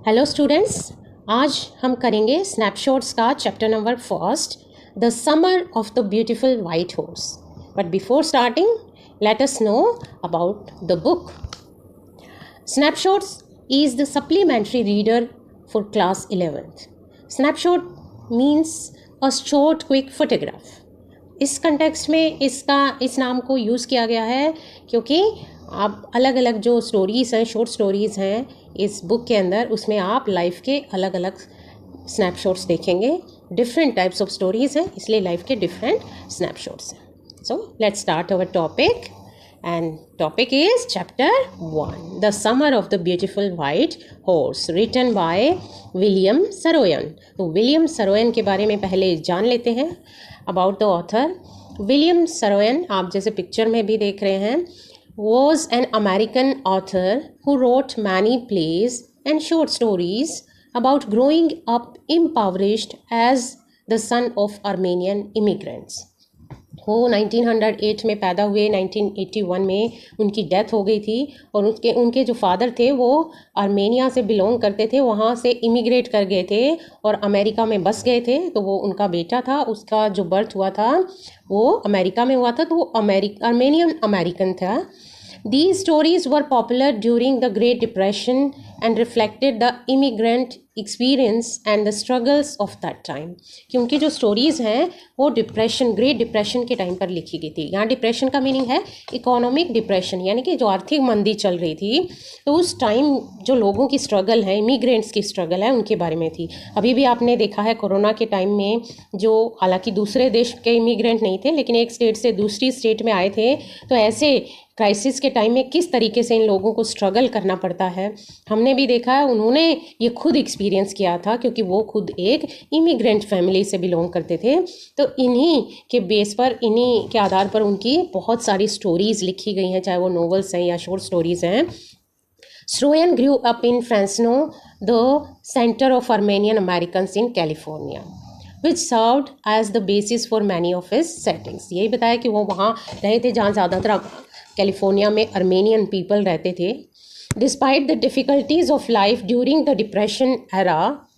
Hello students, आज हम करेंगे स्नैपशॉट्स का chapter number first, the summer of the beautiful white horse. But before starting, let us know about the book. Snapshots is the supplementary reader for class 11th. Snapshot means a short quick photograph. इस context में इस नाम को use किया गया है क्योंकि आप अलग अलग जो स्टोरीज़ हैं, शॉर्ट स्टोरीज़ हैं इस बुक के अंदर, उसमें आप लाइफ के अलग अलग स्नैपशॉट्स देखेंगे। डिफरेंट टाइप्स ऑफ स्टोरीज़ हैं, इसलिए लाइफ के डिफरेंट स्नैपशॉट्स हैं। So let's start our topic, and topic is chapter 1, the summer of the beautiful white horse, written by William Saroyan. तो विलियम सरोयन के बारे में पहले जान लेते हैं about the author. विलियम सरोयन, आप जैसे पिक्चर में भी देख रहे हैं, was an American author who wrote many plays and short stories about growing up impoverished as the son of Armenian immigrants. वो 1908 में पैदा हुए, 1981 में उनकी डेथ हो गई थी और उनके जो फादर थे वो आर्मेनिया से बिलोंग करते थे, वहाँ से इमिग्रेट कर गए थे और अमेरिका में बस गए थे। तो वो उनका बेटा था, उसका जो बर्थ हुआ था वो अमेरिका में हुआ था, तो वो आर्मेनियन अमेरिकन था। These stories were popular during the Great Depression and reflected the immigrant experience and the struggles of that time. क्योंकि जो स्टोरीज़ हैं वो ग्रेट डिप्रेशन के टाइम पर लिखी गई थी। यहाँ डिप्रेशन का मीनिंग है इकोनॉमिक डिप्रेशन, यानी कि जो आर्थिक मंदी चल रही थी, तो उस टाइम जो लोगों की स्ट्रगल है, इमिग्रेंट्स की स्ट्रगल है, उनके बारे में थी। अभी भी आपने देखा है कोरोना के टाइम में, जो हालांकि दूसरे देश के इमिग्रेंट नहीं थे लेकिन एक स्टेट से दूसरी स्टेट में आए थे, तो ऐसे क्राइसिस के टाइम में किस तरीके से इन लोगों को स्ट्रगल करना पड़ता है हमने भी देखा है। उन्होंने ये खुद एक्सपीरियंस किया था क्योंकि वो खुद एक इमिग्रेंट फैमिली से बिलोंग करते थे। तो इन्हीं के बेस पर, इन्हीं के आधार पर उनकी बहुत सारी स्टोरीज़ लिखी गई हैं, चाहे वो नॉवेल्स हैं या शॉर्ट स्टोरीज़ हैं। Stroyan grew up in Fresno, the center of Armenian Americans in California, which served as the basis for many of his settings. यही बताया कि वो वहाँ रहे थे जहाँ ज़्यादातर कैलिफोर्निया में अर्मेनियन पीपल रहते थे। Despite the difficulties of life during the depression era,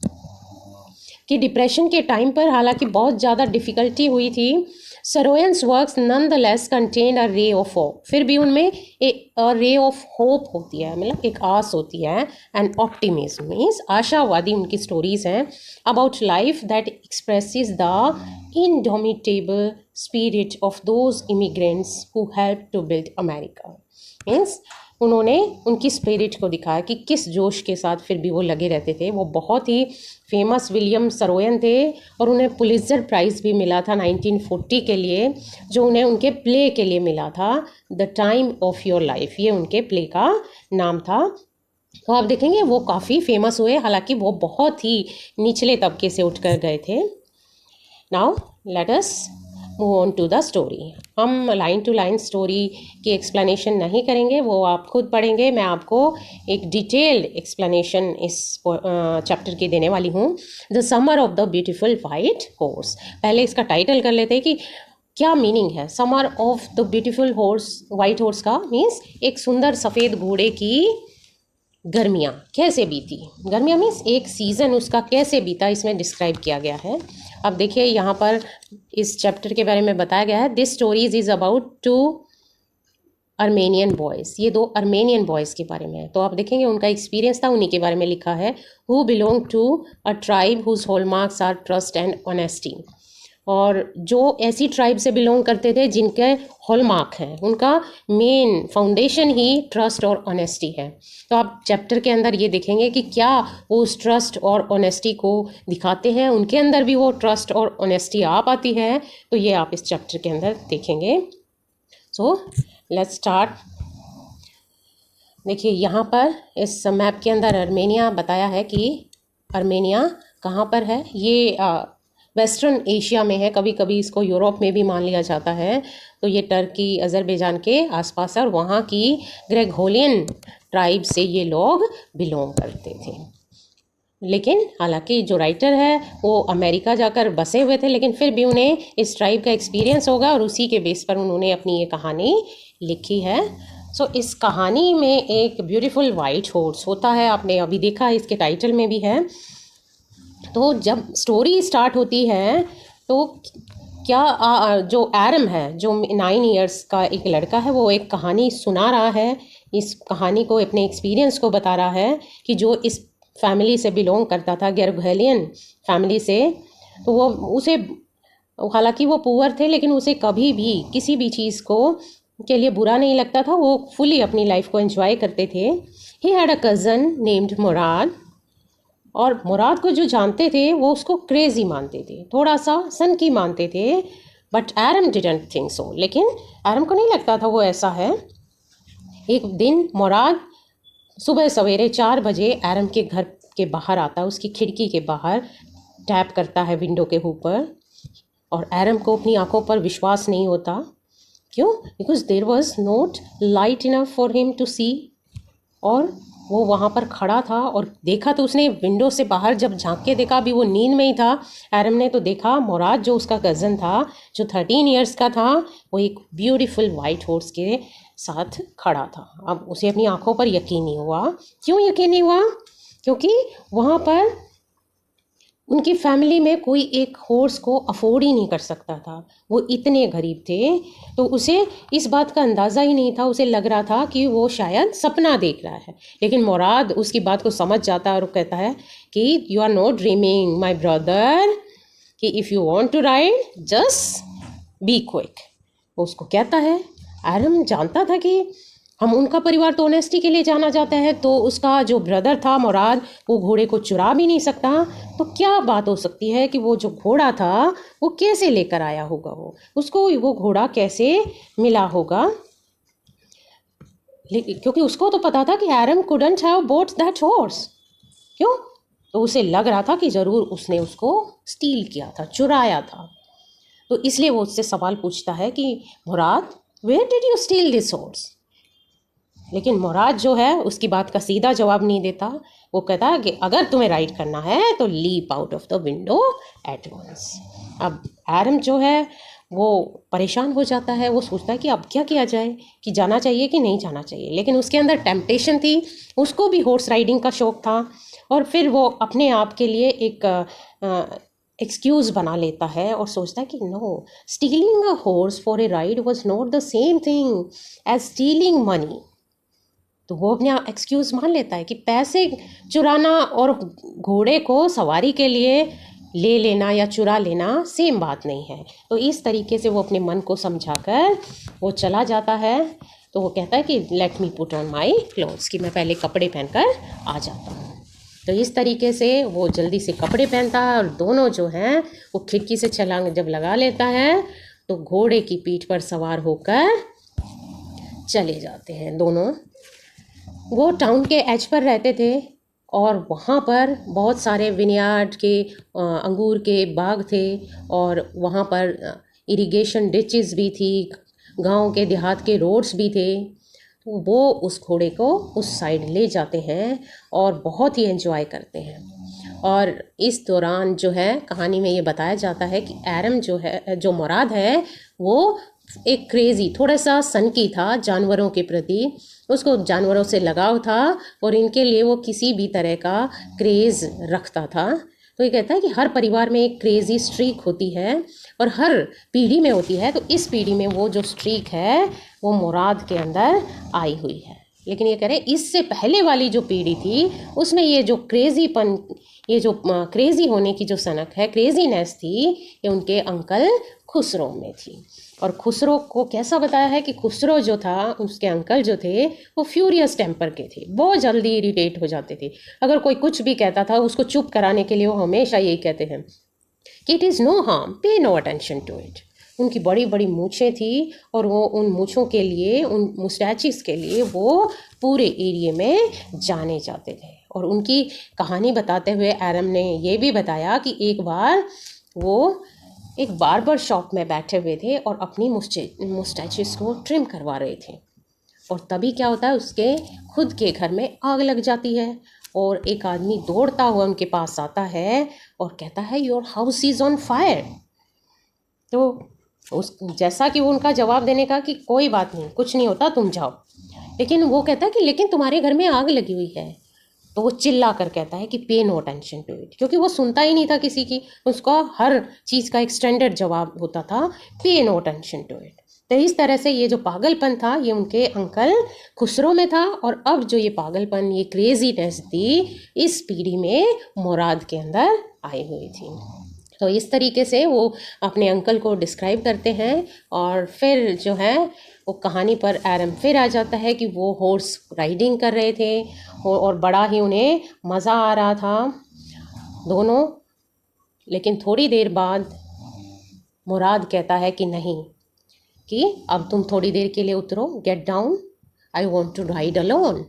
कि डिप्रेशन के टाइम पर हालांकि बहुत ज़्यादा डिफ़िकल्टी हुई थी, Saroyan's works nonetheless contain a ray of hope, फिर भी उनमें अ रे ऑफ होप होती है, मतलब एक आस होती है, एंड ऑप्टिमिज्म मीन्स आशावादी उनकी स्टोरीज़ हैं about life that expresses the indomitable spirit of those immigrants who help to build America. Means उन्होंने उनकी स्पिरिट को दिखाया कि किस जोश के साथ फिर भी वो लगे रहते थे। वो बहुत ही फेमस विलियम सरोयन थे और उन्हें पुलित्ज़र प्राइज़ भी मिला था 1940 के लिए, जो उन्हें उनके प्ले के लिए मिला था, the time of your life, ये उनके प्ले का नाम था। तो आप देखेंगे वो काफ़ी फेमस हुए, हालांकि वो बहुत ही निचले तबके से उठकर गए थे। Now let us move on to the story. हम लाइन टू लाइन स्टोरी की एक्सप्लेनेशन नहीं करेंगे, वो आप खुद पढ़ेंगे। मैं आपको एक डिटेल्ड एक्सप्लेनेशन इस चैप्टर की देने वाली हूँ, the summer of the beautiful white horse. पहले इसका टाइटल कर लेते हैं कि क्या मीनिंग है summer of the beautiful horse, white horse का मीन्स एक सुंदर सफ़ेद घोड़े की गर्मियाँ कैसे बीती। गर्मियाँ मीन्स एक सीज़न उसका कैसे बीता, इसमें डिस्क्राइब किया गया है। अब देखिए यहाँ पर इस चैप्टर के बारे में बताया गया है, this stories is about 2 Armenian boys, ये 2 अर्मेनियन बॉयज़ के बारे में है। तो आप देखेंगे उनका एक्सपीरियंस था, उन्हीं के बारे में लिखा है। Who belong to a tribe whose hallmarks are trust and honesty, और जो ऐसी ट्राइब से बिलोंग करते थे जिनके हॉलमार्क हैं, उनका मेन फाउंडेशन ही ट्रस्ट और ऑनेस्टी है। तो आप चैप्टर के अंदर ये देखेंगे कि क्या वो उस ट्रस्ट और ऑनेस्टी को दिखाते हैं, उनके अंदर भी वो ट्रस्ट और ऑनेस्टी आ पाती है, तो ये आप इस चैप्टर के अंदर देखेंगे। So let's start. देखिए यहाँ पर इस मैप के अंदर अर्मेनिया बताया है कि अर्मेनिया कहाँ पर है। ये वेस्टर्न एशिया में है, कभी कभी इसको यूरोप में भी मान लिया जाता है। तो ये टर्की, अज़रबैजान के आसपास है और वहाँ की ग्रेगोलियन ट्राइब से ये लोग बिलोंग करते थे। लेकिन हालांकि जो राइटर है वो अमेरिका जाकर बसे हुए थे, लेकिन फिर भी उन्हें इस ट्राइब का एक्सपीरियंस होगा और उसी के बेस पर उन्होंने अपनी ये कहानी लिखी है। सो इस कहानी में एक ब्यूटीफुल वाइट हॉर्स होता है, आपने अभी देखा है, इसके टाइटल में भी है। तो जब स्टोरी स्टार्ट होती है तो क्या जो एरम है, जो 9 इयर्स का एक लड़का है, वो एक कहानी सुना रहा है, इस कहानी को, अपने एक्सपीरियंस को बता रहा है कि जो इस फैमिली से बिलोंग करता था, गेरगुहेलियन फैमिली से। तो वो उसे, हालांकि वो पुअर थे, लेकिन उसे कभी भी किसी भी चीज़ को के लिए बुरा नहीं लगता था, वो फुली अपनी लाइफ को एंजॉय करते थे। He had a cousin named Mourad, और मुराद को जो जानते थे वो उसको क्रेजी मानते थे, थोड़ा सा सन की मानते थे। बट एरम डिडंट थिंक सो, लेकिन एरम को नहीं लगता था वो ऐसा है। एक दिन मुराद सुबह सवेरे 4 बजे एरम के घर के बाहर आता है, उसकी खिड़की के बाहर टैप करता है विंडो के ऊपर, और एरम को अपनी आंखों पर विश्वास नहीं होता। क्यों? Because there was not light enough for him to see. और वो वहाँ पर खड़ा था और देखा, तो उसने विंडो से बाहर जब झांक के देखा, अभी वो नींद में ही था एरम ने, तो देखा मुराद जो उसका कज़न था, जो 13 इयर्स का था, वो एक ब्यूटीफुल वाइट हॉर्स के साथ खड़ा था। अब उसे अपनी आंखों पर यकीन नहीं हुआ। क्यों यकीन नहीं हुआ? क्योंकि वहाँ पर उनकी फैमिली में कोई एक हॉर्स को अफोर्ड ही नहीं कर सकता था, वो इतने गरीब थे। तो उसे इस बात का अंदाज़ा ही नहीं था, उसे लग रहा था कि वो शायद सपना देख रहा है। लेकिन मुराद उसकी बात को समझ जाता है और कहता है कि you are not dreaming my brother, कि if you want to ride just be quick. वो उसको कहता है। एरम जानता था कि हम, उनका परिवार तो ऑनेस्टी के लिए जाना जाता है, तो उसका जो ब्रदर था मुराद, वो घोड़े को चुरा भी नहीं सकता। तो क्या बात हो सकती है कि वो जो घोड़ा था वो कैसे लेकर आया होगा, वो उसको वो घोड़ा कैसे मिला होगा। लेकिन क्योंकि उसको तो पता था कि Aram couldn't have bought that horse. क्यों? तो उसे लग रहा था कि ज़रूर उसने उसको स्टील किया था, चुराया था। तो इसलिए वो उससे सवाल पूछता है कि Mourad, where did you steal this horse? लेकिन मुराद जो है उसकी बात का सीधा जवाब नहीं देता। वो कहता है कि अगर तुम्हें राइड करना है तो leap out of the window at once. अब एरम जो है वो परेशान हो जाता है, वो सोचता है कि अब क्या किया जाए, कि जाना चाहिए कि नहीं जाना चाहिए। लेकिन उसके अंदर टेम्पटेशन थी, उसको भी हॉर्स राइडिंग का शौक़ था। और फिर वो अपने आप के लिए एक एक्सक्यूज़ बना लेता है और सोचता है कि no, stealing a horse for a ride was not the same thing as stealing money. तो वो अपने एक्सक्यूज़ मान लेता है कि पैसे चुराना और घोड़े को सवारी के लिए ले लेना या चुरा लेना सेम बात नहीं है। तो इस तरीके से वो अपने मन को समझाकर वो चला जाता है। तो वो कहता है कि let me put on my clothes, कि मैं पहले कपड़े पहनकर आ जाता हूँ। तो इस तरीके से वो जल्दी से कपड़े पहनता है और दोनों जो हैं वो खिड़की से छलांग जब लगा लेता है तो घोड़े की पीठ पर सवार होकर चले जाते हैं दोनों। वो टाउन के एज पर रहते थे और वहाँ पर बहुत सारे विनयार्ड के अंगूर के बाग थे, और वहाँ पर इरिगेशन डिचेस भी थी, गांव के देहात के रोड्स भी थे। तो वो उस घोड़े को उस साइड ले जाते हैं और बहुत ही एंजॉय करते हैं। और इस दौरान जो है कहानी में ये बताया जाता है कि एरम जो है, जो मुराद है, वो एक क्रेज़ी, थोड़ा सा सनकी था जानवरों के प्रति, उसको जानवरों से लगाव था और इनके लिए वो किसी भी तरह का क्रेज़ रखता था। तो ये कहता है कि हर परिवार में एक क्रेज़ी स्ट्रीक होती है और हर पीढ़ी में होती है। तो इस पीढ़ी में वो जो स्ट्रीक है वो मुराद के अंदर आई हुई है। लेकिन ये कह रहे इससे पहले वाली जो पीढ़ी थी उसमें ये जो क्रेज़ीपन, ये जो क्रेज़ी होने की जो सनक है, क्रेज़ीनेस थी, ये उनके अंकल खुसरो में थी। और खुसरो को कैसा बताया है कि खुसरो जो था, उसके अंकल जो थे, वो फ्यूरियस टेम्पर के थे, बहुत जल्दी इरिटेट हो जाते थे। अगर कोई कुछ भी कहता था उसको चुप कराने के लिए वो हमेशा यही कहते हैं कि इट इज़ नो हार्म, पे नो अटेंशन टू इट। उनकी बड़ी बड़ी मूछें थी और वो उन मूछों के लिए, उन मुस्टैचिस के लिए वो पूरे एरिया में जाने जाते थे। और उनकी कहानी बताते हुए एरम ने ये भी बताया कि एक बार वो एक बार्बर शॉप में बैठे हुए थे और अपनी मुस्टैचिस को ट्रिम करवा रहे थे, और तभी क्या होता है, उसके खुद के घर में आग लग जाती है और एक आदमी दौड़ता हुआ उनके पास आता है और कहता है your house is on fire. तो उस जैसा कि वो उनका जवाब देने का कि कोई बात नहीं, कुछ नहीं होता, तुम जाओ। लेकिन वो कहता है कि लेकिन तुम्हारे घर में आग लगी हुई है। तो वो चिल्ला कर कहता है कि pay no attention to it, क्योंकि वो सुनता ही नहीं था किसी की। उसका हर चीज़ का एक स्टैंडर्ड जवाब होता था, पे नो अटेंशन टू इट। तो इस तरह से ये जो पागलपन था ये उनके अंकल खुसरो में था, और अब जो ये पागलपन, ये क्रेजीनेस थी, इस पीढ़ी में मुराद के अंदर आई हुई थी। तो इस तरीके से वो अपने अंकल को डिस्क्राइब करते हैं। और फिर जो है वो कहानी पर एरम फिर आ जाता है कि वो हॉर्स राइडिंग कर रहे थे और बड़ा ही उन्हें मज़ा आ रहा था दोनों। लेकिन थोड़ी देर बाद मुराद कहता है कि नहीं, कि अब तुम थोड़ी देर के लिए उतरो, get down, I want to ride alone.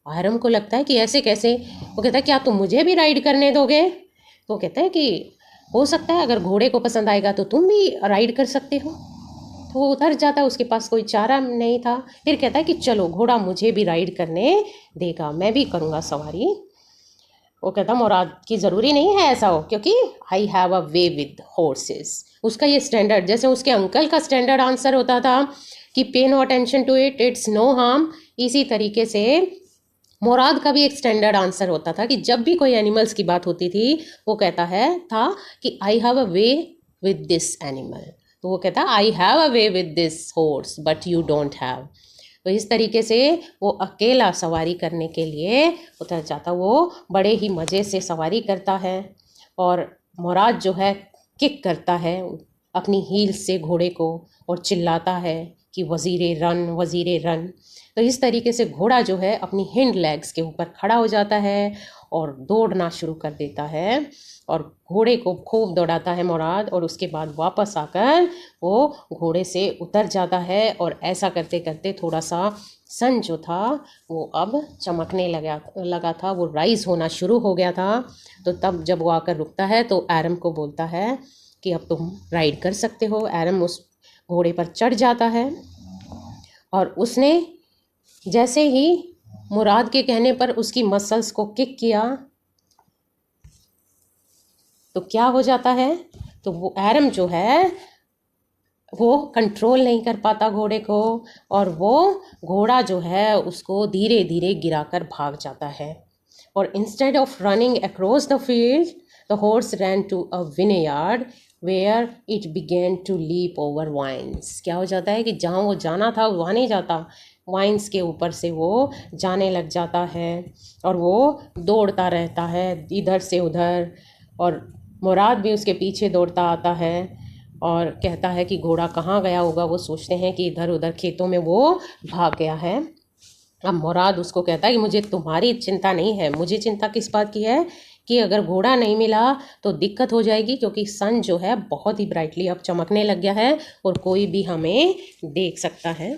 Aram को लगता है कि ऐसे कैसे। वो कहता है क्या तुम मुझे भी राइड करने दोगे? तो वो कहता है कि हो सकता है अगर घोड़े को पसंद आएगा तो तुम भी राइड कर सकते हो। तो वो उतर जाता है, उसके पास कोई चारा नहीं था। फिर कहता है कि चलो घोड़ा मुझे भी राइड करने देगा, मैं भी करूँगा सवारी। वो कहता मुराद की ज़रूरी नहीं है ऐसा हो, क्योंकि I have a way with horses. उसका ये स्टैंडर्ड, जैसे उसके अंकल का स्टैंडर्ड आंसर होता था कि pay no attention to it, it's no harm, इसी तरीके से मुराद का भी एक स्टैंडर्ड आंसर होता था कि जब भी कोई एनिमल्स की बात होती थी वो कहता है था कि I have a way with this animal. तो वो कहता I have a way with this horse but you don't have. तो इस तरीके से वो अकेला सवारी करने के लिए उतर जाता। वो बड़े ही मज़े से सवारी करता है और मुराद जो है किक करता है अपनी हील्स से घोड़े को और चिल्लाता है कि वज़ीरे रन, वज़ीरे रन। तो इस तरीके से घोड़ा जो है अपनी हिंड लेग्स के ऊपर खड़ा हो जाता है और दौड़ना शुरू कर देता है और घोड़े को खूब दौड़ाता है मुराद। और उसके बाद वापस आकर वो घोड़े से उतर जाता है और ऐसा करते करते थोड़ा सा सन जो था वो अब चमकने लगा था, वो राइज होना शुरू हो गया था। तो तब जब वो आकर रुकता है तो एरम को बोलता है कि अब तुम राइड कर सकते हो। एरम उस घोड़े पर चढ़ जाता है और उसने जैसे ही मुराद के कहने पर उसकी मसल्स को किक किया तो क्या हो जाता है, तो वो एरम जो है वो कंट्रोल नहीं कर पाता घोड़े को और वो घोड़ा जो है उसको धीरे धीरे गिराकर भाग जाता है। और instead of running across the field the horse ran to a vineyard where it began to leap over vines. क्या हो जाता है कि जहाँ वो जाना था वहाँ नहीं जाता, वाइन्स के ऊपर से वो जाने लग जाता है और वो दौड़ता रहता है इधर से उधर। और मुराद भी उसके पीछे दौड़ता आता है और कहता है कि घोड़ा कहाँ गया होगा। वो सोचते हैं कि इधर उधर खेतों में वो भाग गया है। अब मुराद उसको कहता है कि मुझे तुम्हारी चिंता नहीं है, मुझे चिंता किस बात की है कि अगर घोड़ा नहीं मिला तो दिक्कत हो जाएगी, क्योंकि सन जो है बहुत ही ब्राइटली अब चमकने लग गया है और कोई भी हमें देख सकता है।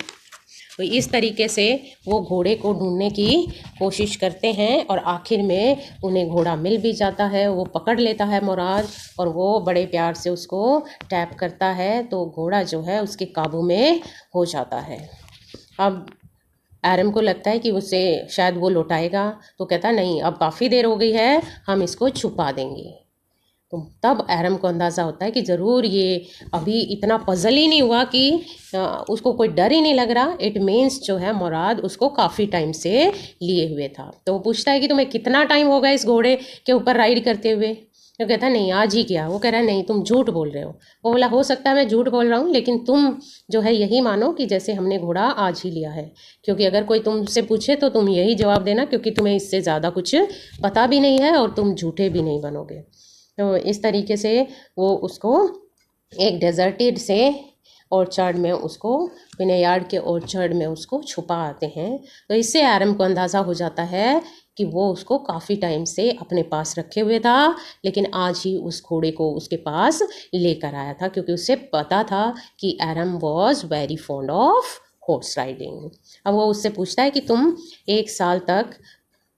तो इस तरीके से वो घोड़े को ढूंढने की कोशिश करते हैं और आखिर में उन्हें घोड़ा मिल भी जाता है। वो पकड़ लेता है मुराद और वो बड़े प्यार से उसको टैप करता है तो घोड़ा जो है उसके काबू में हो जाता है। अब एरम को लगता है कि उसे शायद वो लौटाएगा, तो कहता नहीं अब काफ़ी देर हो गई है, हम इसको छुपा देंगे। तो तब एरम को अंदाज़ा होता है कि ज़रूर ये अभी इतना पजल ही नहीं हुआ कि उसको कोई डर ही नहीं लग रहा। इट मीन्स जो है मुराद उसको काफ़ी टाइम से लिए हुए था। तो वो पूछता है कि तुम्हें कितना टाइम हो गया इस घोड़े के ऊपर राइड करते हुए? तो कहता है नहीं आज ही किया। वो कह रहा है नहीं तुम झूठ बोल रहे हो। वो बोला हो सकता है मैं झूठ बोल रहा हूँ, लेकिन तुम जो है यही मानो कि जैसे हमने घोड़ा आज ही लिया है, क्योंकि अगर कोई तुमसे पूछे तो तुम यही जवाब देना, क्योंकि तुम्हें इससे ज़्यादा कुछ पता भी नहीं है और तुम झूठे भी नहीं बनोगे। तो इस तरीके से वो उसको एक डेजर्टेड से ऑर्चर्ड में उसको विनेयार्ड के ऑर्चर्ड में उसको छुपा आते हैं। तो इससे एरम को अंदाज़ा हो जाता है कि वो उसको काफ़ी टाइम से अपने पास रखे हुए था, लेकिन आज ही उस घोड़े को उसके पास लेकर आया था, क्योंकि उसे पता था कि Aram was very fond of horse riding. अब वो उससे पूछता है कि तुम 1 साल तक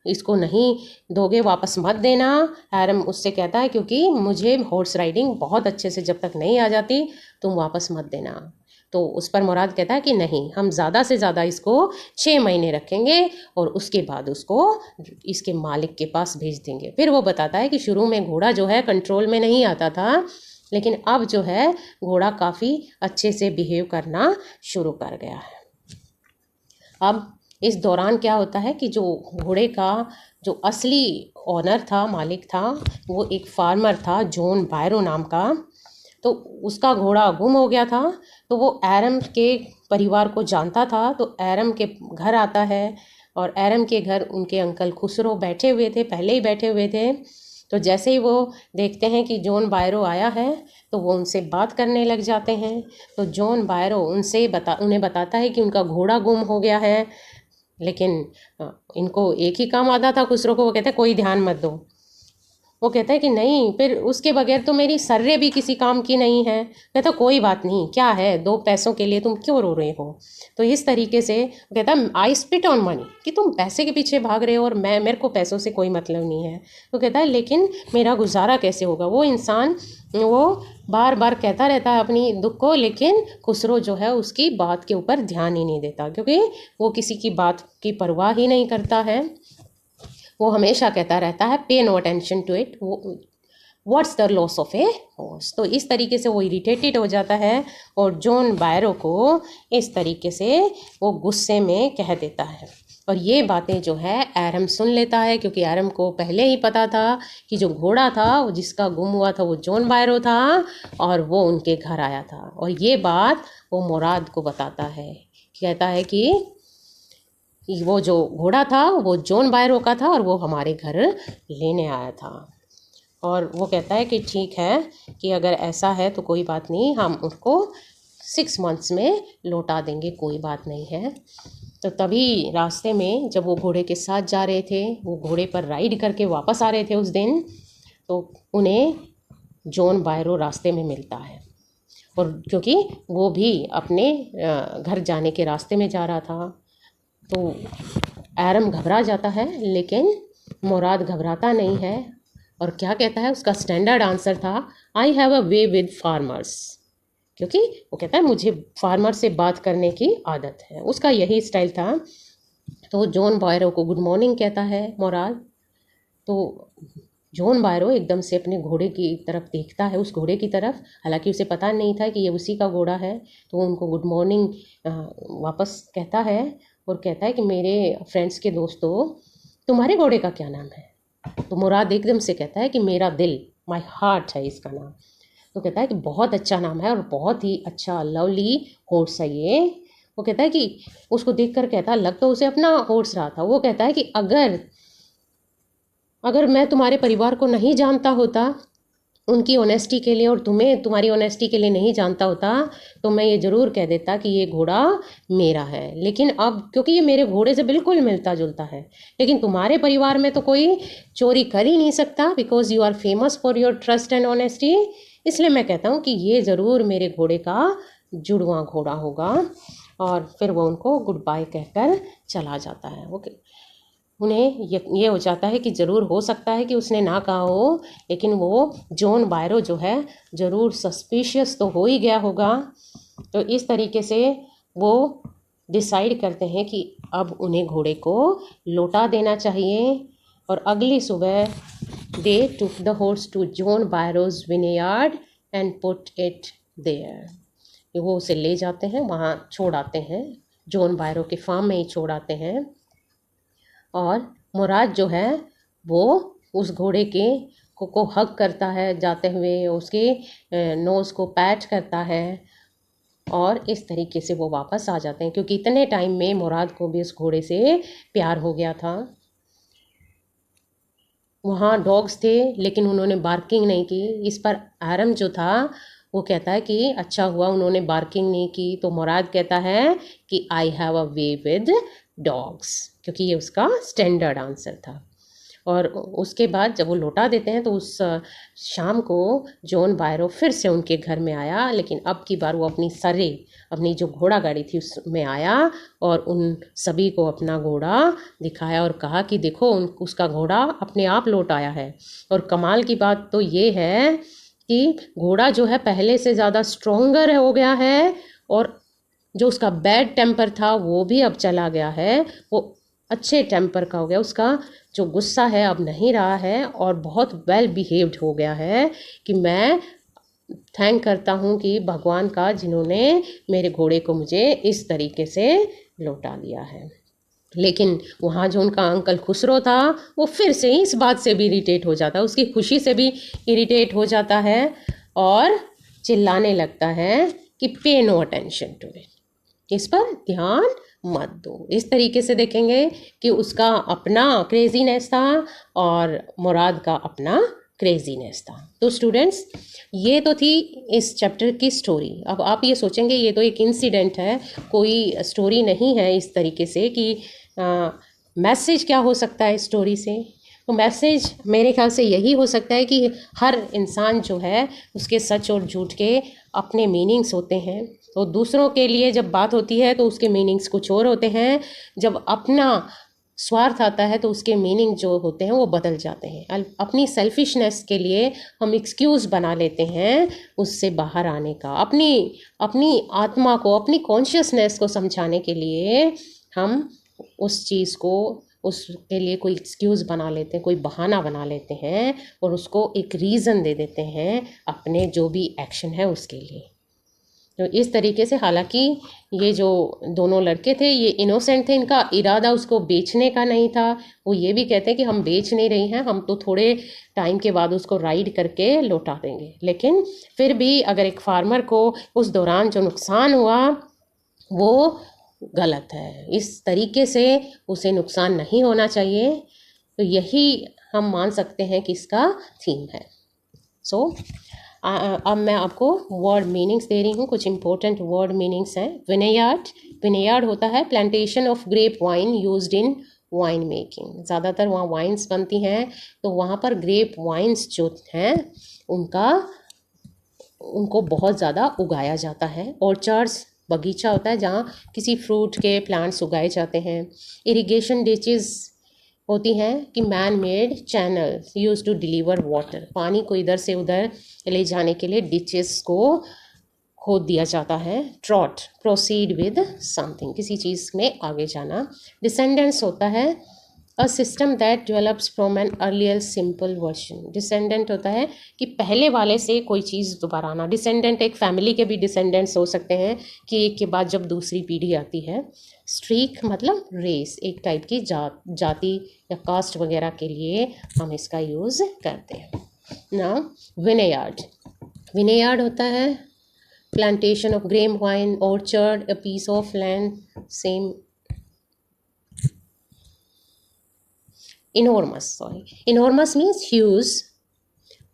इसको नहीं दोगे, वापस मत देना। एरम उससे कहता है क्योंकि मुझे हॉर्स राइडिंग बहुत अच्छे से जब तक नहीं आ जाती तुम वापस मत देना। तो उस पर मुराद कहता है कि नहीं, हम ज़्यादा से ज़्यादा इसको 6 महीने रखेंगे और उसके बाद उसको इसके मालिक के पास भेज देंगे। फिर वो बताता है कि शुरू में घोड़ा जो है कंट्रोल में नहीं आता था, लेकिन अब जो है घोड़ा काफ़ी अच्छे से बिहेव करना शुरू कर गया है। अब इस दौरान क्या होता है कि जो घोड़े का जो असली ऑनर था, मालिक था, वो एक फार्मर था जॉन बायरो नाम का। तो उसका घोड़ा गुम हो गया था। तो वो एरम के परिवार को जानता था, तो एरम के घर आता है और एरम के घर उनके अंकल खुसरो बैठे हुए थे, पहले ही बैठे हुए थे। तो जैसे ही वो देखते हैं कि जॉन बायरो आया है तो वो उनसे बात करने लग जाते हैं। तो जॉन बायरो उन्हें बताता है कि उनका घोड़ा गुम हो गया है, लेकिन इनको एक ही काम आता था खुसरो को। वो कहते हैं कोई ध्यान मत दो। वो कहता है कि नहीं, फिर उसके बगैर तो मेरी सर्रे भी किसी काम की नहीं है। कहता कोई बात नहीं, क्या है, 2 पैसों के लिए तुम क्यों रो रहे हो। तो इस तरीके से कहता है आई स्पिट ऑन मनी, कि तुम पैसे के पीछे भाग रहे हो और मेरे को पैसों से कोई मतलब नहीं है। तो कहता है लेकिन मेरा गुजारा कैसे होगा। वो इंसान वो बार बार कहता रहता है अपनी दुख को, लेकिन खुसरो जो है उसकी बात के ऊपर ध्यान ही नहीं देता, क्योंकि वो किसी की बात की परवाह ही नहीं करता है। वो हमेशा कहता रहता है pay no attention to it, what's the loss of a horse. तो इस तरीके से वो इरिटेटेड हो जाता है और जॉन बायरो को इस तरीके से वो गुस्से में कह देता है। और ये बातें जो है एरम सुन लेता है, क्योंकि एरम को पहले ही पता था कि जो घोड़ा था वो जिसका गुम हुआ था वो जॉन बायरो था और वो उनके घर आया था। और ये बात वो मुराद को बताता है, कहता है कि वो जो घोड़ा था वो जॉन बायरो का था और वो हमारे घर लेने आया था। और वो कहता है कि ठीक है कि अगर ऐसा है तो कोई बात नहीं, हम उसको 6 मंथ्स में लौटा देंगे, कोई बात नहीं है। तो तभी रास्ते में जब वो घोड़े के साथ जा रहे थे, वो घोड़े पर राइड करके वापस आ रहे थे उस दिन, तो उन्हें जॉन बायरो रास्ते में मिलता है। और क्योंकि वो भी अपने घर जाने के रास्ते में जा रहा था, तो एरम घबरा जाता है, लेकिन मुराद घबराता नहीं है। और क्या कहता है, उसका स्टैंडर्ड आंसर था I have a way with farmers, क्योंकि वो कहता है मुझे फार्मर से बात करने की आदत है, उसका यही स्टाइल था। तो जॉन बायरो को गुड मॉर्निंग कहता है मुराद। तो जॉन बायरो एकदम से अपने घोड़े की तरफ देखता है, उस घोड़े की तरफ, हालांकि उसे पता नहीं था कि ये उसी का घोड़ा है। तो वो उनको गुड मॉर्निंग वापस कहता है और कहता है कि मेरे फ्रेंड्स के दोस्तों, तुम्हारे घोड़े का क्या नाम है। तो मुराद एकदम से कहता है कि मेरा दिल, माय हार्ट है इसका नाम। तो कहता है कि बहुत अच्छा नाम है और बहुत ही अच्छा लवली हॉर्स है ये। वो कहता है कि उसको देखकर कहता है, लग तो उसे अपना हॉर्स रहा था। वो कहता है कि अगर मैं तुम्हारे परिवार को नहीं जानता होता उनकी ऑनेस्टी के लिए, और तुम्हें तुम्हारी ऑनेस्टी के लिए नहीं जानता होता, तो मैं ये ज़रूर कह देता कि ये घोड़ा मेरा है। लेकिन अब क्योंकि ये मेरे घोड़े से बिल्कुल मिलता जुलता है, लेकिन तुम्हारे परिवार में तो कोई चोरी कर ही नहीं सकता, because you are famous for your trust and honesty. इसलिए मैं कहता हूँ कि ये ज़रूर मेरे घोड़े का जुड़वां घोड़ा होगा। और फिर वो उनको गुड बाय कहकर चला जाता है। ओके, उन्हें ये हो जाता है कि ज़रूर हो सकता है कि उसने ना कहा हो, लेकिन वो जॉन बायरो जो है ज़रूर सस्पिशियस तो हो ही गया होगा। तो इस तरीके से वो डिसाइड करते हैं कि अब उन्हें घोड़े को लौटा देना चाहिए। और अगली सुबह they took the horse to John Byro's vineyard and put it there. वो उसे ले जाते हैं, वहाँ छोड़ आते हैं, जॉन बायरो के फार्म में ही छोड़ आते हैं। और मुराद जो है वो उस घोड़े के को हग करता है जाते हुए, उसके नोज़ को पैट करता है और इस तरीके से वो वापस आ जाते हैं, क्योंकि इतने टाइम में मुराद को भी उस घोड़े से प्यार हो गया था। वहाँ डॉग्स थे लेकिन उन्होंने बार्किंग नहीं की। इस पर एरम जो था वो कहता है कि अच्छा हुआ उन्होंने बार्किंग नहीं की। तो मुराद कहता है कि I have a way with dogs, क्योंकि ये उसका स्टैंडर्ड आंसर था। और उसके बाद जब वो लौटा देते हैं तो उस शाम को जॉन बायरो फिर से उनके घर में आया, लेकिन अब की बार वो अपनी जो घोड़ा गाड़ी थी उसमें आया और उन सभी को अपना घोड़ा दिखाया और कहा कि देखो उसका घोड़ा अपने आप लौट आया है। और कमाल की बात तो ये है कि घोड़ा जो है पहले से ज़्यादा स्ट्रोंगर हो गया है और जो उसका बैड टेम्पर था वो भी अब चला गया है, वो अच्छे टेम्पर का हो गया। उसका जो गुस्सा है अब नहीं रहा है और बहुत वेल बिहेव्ड हो गया है। कि मैं थैंक करता हूँ कि भगवान का, जिन्होंने मेरे घोड़े को मुझे इस तरीके से लौटा दिया है। लेकिन वहाँ जो उनका अंकल खुसरो था वो फिर से इस बात से भी इरिटेट हो जाता है, उसकी खुशी से भी इरिटेट हो जाता है और चिल्लाने लगता है कि pay no attention to it, इस पर ध्यान मत दो। इस तरीके से देखेंगे कि उसका अपना क्रेजीनेस था और मुराद का अपना क्रेजीनेस था। तो स्टूडेंट्स, ये तो थी इस चैप्टर की स्टोरी। अब आप ये सोचेंगे ये तो एक इंसिडेंट है, कोई स्टोरी नहीं है इस तरीके से कि मैसेज क्या हो सकता है स्टोरी से। तो मैसेज मेरे ख्याल से यही हो सकता है कि हर इंसान जो है उसके सच और झूठ के अपने मीनिंग्स होते हैं। तो दूसरों के लिए जब बात होती है तो उसके मीनिंग्स कुछ और होते हैं, जब अपना स्वार्थ आता है तो उसके मीनिंग जो होते हैं वो बदल जाते हैं। अपनी सेल्फिशनेस के लिए हम एक्सक्यूज़ बना लेते हैं उससे बाहर आने का, अपनी अपनी आत्मा को, अपनी कॉन्शियसनेस को समझाने के लिए हम उस चीज़ को, उसके लिए कोई एक्सक्यूज़ बना लेते हैं, कोई बहाना बना लेते हैं और उसको एक रीज़न दे देते हैं अपने जो भी एक्शन है उसके लिए। तो इस तरीके से, हालांकि ये जो दोनों लड़के थे ये इनोसेंट थे, इनका इरादा उसको बेचने का नहीं था। वो ये भी कहते हैं कि हम बेच नहीं रहे हैं, हम तो थोड़े टाइम के बाद उसको राइड करके लौटा देंगे। लेकिन फिर भी अगर एक फार्मर को उस दौरान जो नुकसान हुआ वो गलत है, इस तरीके से उसे नुकसान नहीं होना चाहिए। तो यही हम मान सकते हैं कि इसका थीम है। सो अब मैं आपको वर्ड मीनिंग्स दे रही हूँ, कुछ इंपॉर्टेंट वर्ड मीनिंग्स हैं। विनेयार्ड, विनेयार्ड होता है plantation of grape wine used in wine making. ज़्यादातर वहाँ वाइन्स बनती हैं तो वहाँ पर ग्रेप वाइन्स जो हैं उनको बहुत ज़्यादा उगाया जाता है। ऑर्चर्ड्स, बगीचा होता है जहाँ किसी फ्रूट के प्लांट्स उगाए जाते हैं। इरिगेशन डिचेस होती हैं कि man made channel use to deliver water, पानी को इधर से उधर ले जाने के लिए डिचेस को खोद दिया जाता है। ट्रॉट, प्रोसीड विद समथिंग, किसी चीज़ में आगे जाना। डिसेंडेंट्स होता है a system that develops from an earlier simple version. Descendant होता है कि पहले वाले से कोई चीज़ दोबारा आना। डिसेंडेंट एक फैमिली के भी डिसेंडेंट्स हो सकते हैं कि एक के बाद जब दूसरी पीढ़ी आती है। स्ट्रीक मतलब रेस, एक टाइप की जाति या कास्ट वगैरह के लिए हम इसका यूज़ करते हैं ना। विनेयार्ड, विनेयार्ड होता है plantation of grape wine, orchard, a piece of land, same. Enormous, sorry, enormous means huge.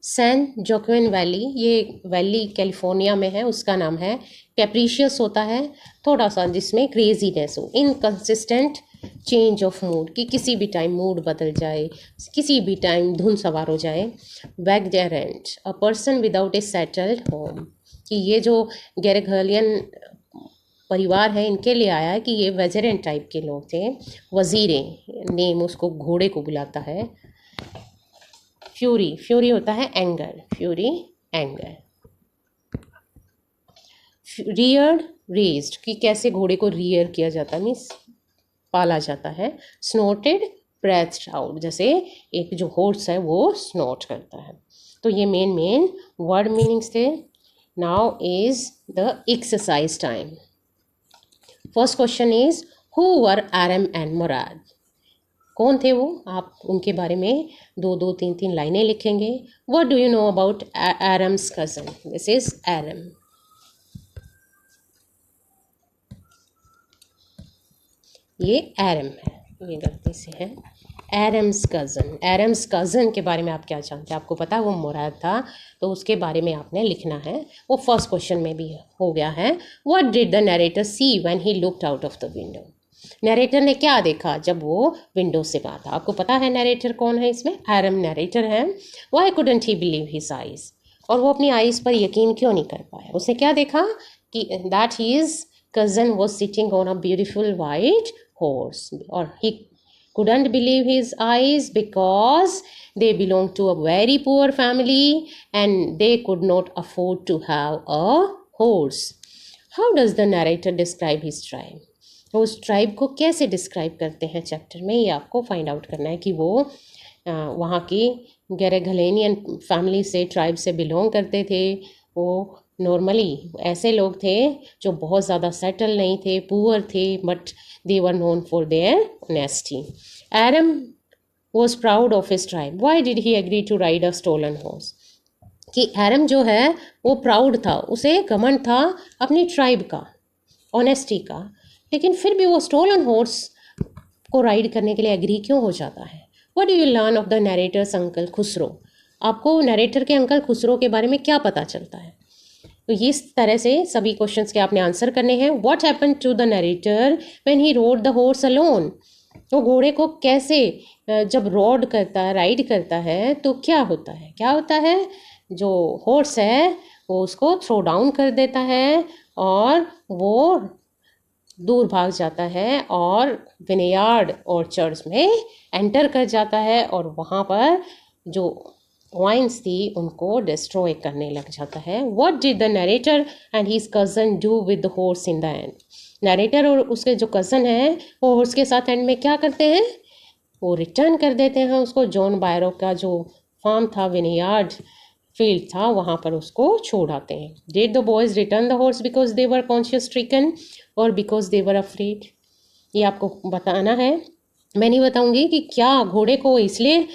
San Joaquin valley, ये वैली कैलिफोर्निया में है, उसका नाम है। कैप्रीशियस होता है थोड़ा सा जिसमें क्रेजीनेस हो। इनकंसिस्टेंट, चेंज ऑफ मूड, कि किसी भी टाइम मूड बदल जाए, किसी भी टाइम धुन सवार हो जाए। Vagrant, a person without a settled home, कि ये जो गैरघलियन परिवार है इनके लिए आया है कि ये वेजरेंट टाइप के लोग थे। वजीरें, नेम उसको घोड़े को बुलाता है। फ्यूरी, फ्यूरी होता है anger, fury anger. Rudyard, raised, कि कैसे घोड़े को रियर किया जाता है, मीन्स पाला जाता है। स्नोटेड, ब्रेथ्ड आउट, जैसे एक जो हॉर्स है वो स्नोट करता है। तो ये मेन वर्ड मीनिंग्स थे। Now is the exercise time. First question is who were Aram and Mourad. कौन थे वो, आप उनके बारे में दो तीन लाइनें लिखेंगे। What do you know about Aram's cousin, this is Aram. ये आरम है, ये गलती से है आरम्स कज़न। आरम्स कज़न के बारे में आप क्या जानते हैं, आपको पता है वो मुराद था, तो उसके बारे में आपने लिखना है। वो फर्स्ट क्वेश्चन में भी हो गया है। What did the narrator see when he looked out of the window. Narrator ने क्या देखा जब वो विंडो से बाहर था। आपको पता है नरेटर कौन है इसमें, आरम नरेटर है। Why couldn't he believe his eyes, और वो अपनी आइज पर यकीन क्यों नहीं कर पाया। उसने क्या देखा कि that his cousin was sitting on a beautiful white horse, or he couldn't believe his eyes because they belonged to a very poor family and they could not afford to have a horse. How does the narrator describe his tribe? तो उस tribe को कैसे describe करते हैं chapter में, ये आपको find out करना है कि वो वहाँ की गैरघलेनियन फैमिली से, ट्राइब से बिलोंग करते थे। वो नॉर्मली ऐसे लोग थे जो बहुत ज़्यादा सेटल नहीं थे, पुअर थे, but they were known for their honesty. Aram was proud of his tribe. Why did he agree to ride a stolen horse? कि एरम जो है वो प्राउड था, उसे घमंड था अपनी ट्राइब का, ऑनेस्टी का, लेकिन फिर भी वो स्टोलन हॉर्स को राइड करने के लिए एग्री क्यों हो जाता है? What do you learn of the narrator's uncle Khusro? आपको नरेटर के अंकल खुसरो के बारे में क्या पता चलता है? तो इस तरह से सभी क्वेश्चंस के आपने आंसर करने हैं. What happen to the narrator when he rode the horse alone? तो घोड़े को कैसे जब रोड करता है, राइड करता है, तो क्या होता है? क्या होता है? जो हॉर्स है वो उसको थ्रो डाउन कर देता है और वो दूर भाग जाता है और विनयार्ड ऑर्चर्ड्स में एंटर कर जाता है और वहाँ पर जो वाइन्स थी उनको डिस्ट्रॉय करने लग जाता है. What did the narrator and his cousin do with the horse in the end? Narrator और उसके जो कज़न है वो हॉर्स के साथ एंड में क्या करते हैं? वो रिटर्न कर देते हैं उसको. जॉन बायरो का जो फार्म था, विनयार्ड फील्ड था, वहाँ पर उसको छोड़ आते हैं. Did the boys return the horse because they were conscious stricken और बिकॉज दे वर अफ्रेड? ये आपको बताना है. मैं नहीं बताऊंगी कि क्या घोड़े को इसलिए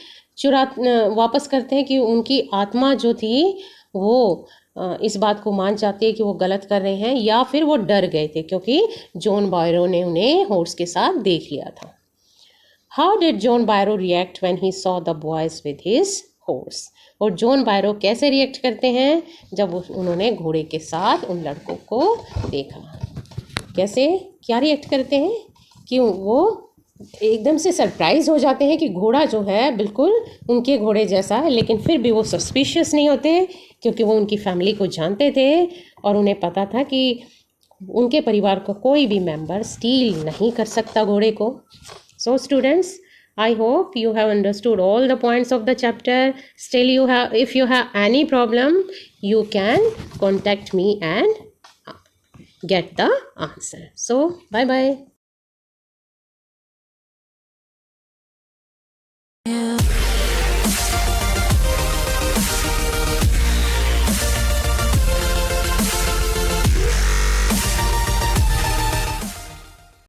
वापस करते हैं कि उनकी आत्मा जो थी वो इस बात को मान जाती है कि वो गलत कर रहे हैं, या फिर वो डर गए थे क्योंकि जॉन बायरो ने उन्हें हॉर्स के साथ देख लिया था. How did John बायरो react when he saw the boys with his horse? और जॉन बायरो कैसे रिएक्ट करते हैं जब उन्होंने घोड़े के साथ उन लड़कों को देखा? कैसे, क्या रिएक्ट करते हैं कि वो एकदम से सरप्राइज़ हो जाते हैं कि घोड़ा जो है बिल्कुल उनके घोड़े जैसा है, लेकिन फिर भी वो सस्पिशियस नहीं होते क्योंकि वो उनकी फैमिली को जानते थे और उन्हें पता था कि उनके परिवार को कोई भी मेंबर स्टील नहीं कर सकता घोड़े को. So students, I hope you have understood all the points of the chapter. Still, if you have any problem, you can contact me and get the answer. So, bye bye.